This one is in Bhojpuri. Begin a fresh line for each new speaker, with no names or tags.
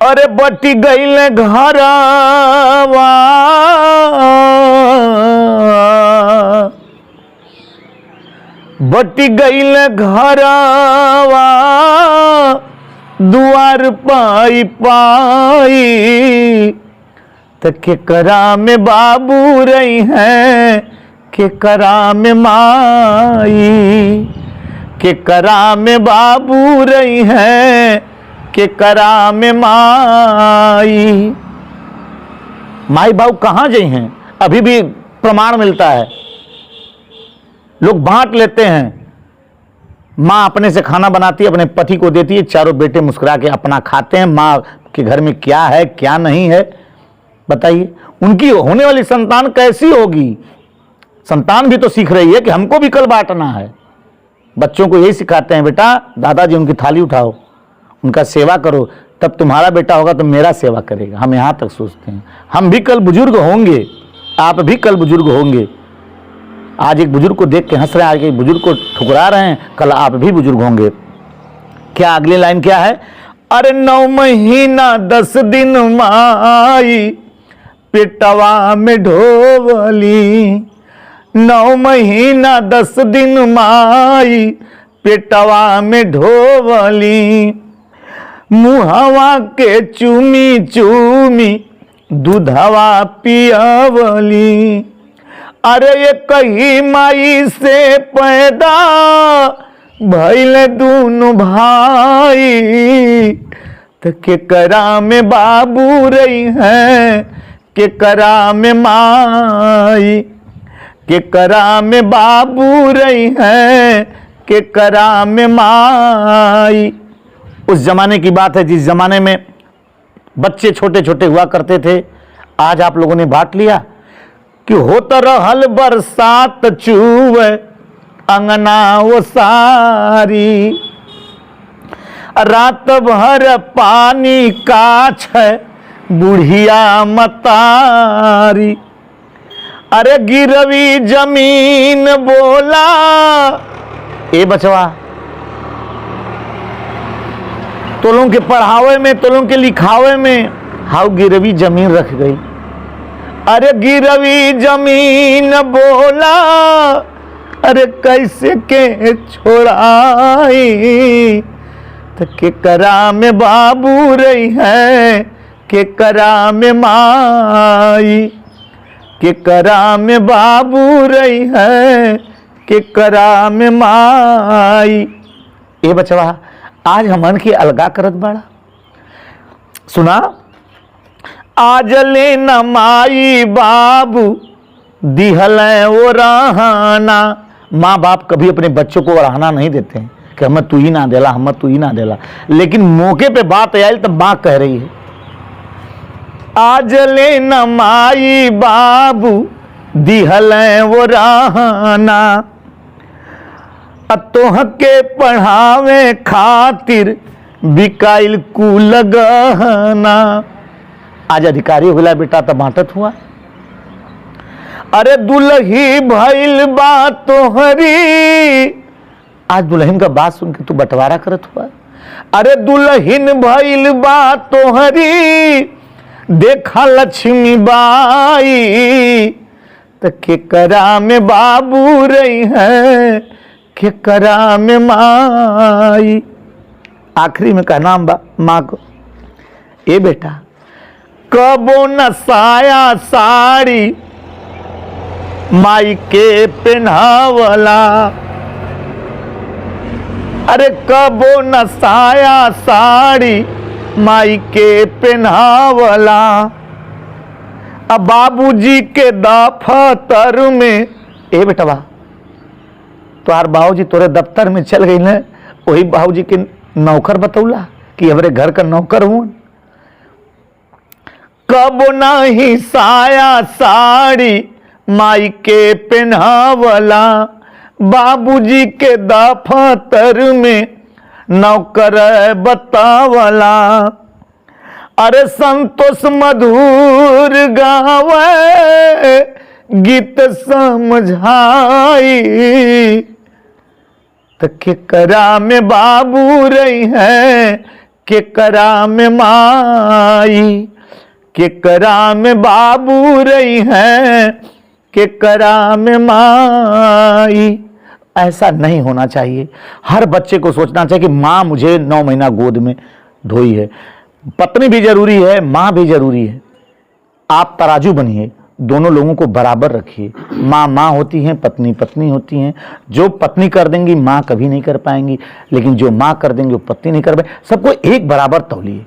अरे बटी गईल घरवा बटी गईल घरवा दुआर पाई पाई त केकरा में बाबू रही हैं केकरा में माई केकरा में बाबू रही हैं केकरा में माई। माई बाबू कहाँ गई हैं? अभी भी प्रमाण मिलता है, लोग बांट लेते हैं। माँ अपने से खाना बनाती है, अपने पति को देती है, चारों बेटे मुस्कुरा के अपना खाते हैं। माँ के घर में क्या है क्या नहीं है बताइए। उनकी होने वाली संतान कैसी होगी? संतान भी तो सीख रही है कि हमको भी कल बांटना है। बच्चों को यही सिखाते हैं, बेटा दादाजी उनकी थाली उठाओ, उनका सेवा करो, तब तुम्हारा बेटा होगा तो मेरा सेवा करेगा। हम यहाँ तक सोचते हैं। हम भी कल बुजुर्ग होंगे, आप भी कल बुजुर्ग होंगे। आज एक बुजुर्ग को देख के हंस रहे हैं, आज एक बुजुर्ग को ठुकरा रहे हैं, कल आप भी बुजुर्ग होंगे। क्या अगली लाइन क्या है? अरे 9 महीना 10 दिन माई पेटवा में ढोवली, 9 महीना 10 दिन माई पेटवा में ढोवली, मुहवा के चूमी चूमी दूधवा पियावली। अरे ये कही माई से पैदा भइल दूनो भाई त केकरा में बाबू रही हैं केकरा में माई, केकरा में बाबू रही हैं केकरा में माई। उस जमाने की बात है जिस जमाने में बच्चे छोटे छोटे हुआ करते थे। आज आप लोगों ने बांट लिया कि होता रहल बरसात चूवे अंगना वो सारी, रात भर पानी काछ बुढ़िया मतारी। अरे गिरवी जमीन बोला ए बचवा, तोलों के पढ़ावे में तोलों के लिखावे में हाउ गिरवी जमीन रख गई। अरे गिरवी जमीन बोला अरे कैसे के छोड़ाई तो केकरा में बाबू रही है केकरा में माई, केकरा में बाबू रही है केकरा में माई। ए बचवा आज हमन के अलगा करत बड़ा। सुना आज ले न माई बाबू दिहल वो रहना। माँ बाप कभी अपने बच्चों को रहना नहीं देते हैं कि हमें तू ही ना देला, हमें तू ही ना देला, लेकिन मौके पे बात आई तब माँ कह रही है आज ले न माई बाबू दिहल वो रहना, तोह के पढ़ावे खातिर बिकाइल कुल गहना। आज अधिकारी होला बेटा तब बांटत हुआ। अरे दुल्ही भइल बा तोहरी, आज दुल्हन का बात सुन के तू बंटवारा करत हुआ। अरे दुल्हन भइल बा तोहरी देखा लक्ष्मी बाई तो केकरा में बाबू रही है केकरा में माई। आखिरी में कहना माँ को ए बेटा कबो न साया साड़ी माई के पहनावला, अरे कबो न साया साड़ी माई के पहनावला। अब बाबूजी के दफ्तर में ए बेटवा तोहार बाबूजी तोरे दफ्तर में चल गई न, वही बाबूजी के नौकर बतौला कि हमारे घर का नौकर हूं। कब नहीं साया साड़ी माई के पहनावला, बाबूजी के दफ्तर में नौकर बतावला। अरे संतोष मधुर गावे गीत समझाई तो केकरा में बाबू रही है के करा में माई, के करा में बाबू रही हैं, के करा में माई। ऐसा नहीं होना चाहिए। हर बच्चे को सोचना चाहिए कि माँ मुझे 9 महीना गोद में ढोई है। पत्नी भी जरूरी है, माँ भी जरूरी है। आप तराजू बनिए, दोनों लोगों को बराबर रखिए। माँ माँ होती हैं, पत्नी पत्नी होती हैं। जो पत्नी कर देंगी माँ कभी नहीं कर पाएंगी, लेकिन जो माँ कर देंगी वो पत्नी नहीं कर पाएंगी। सबको एक बराबर तौलिए।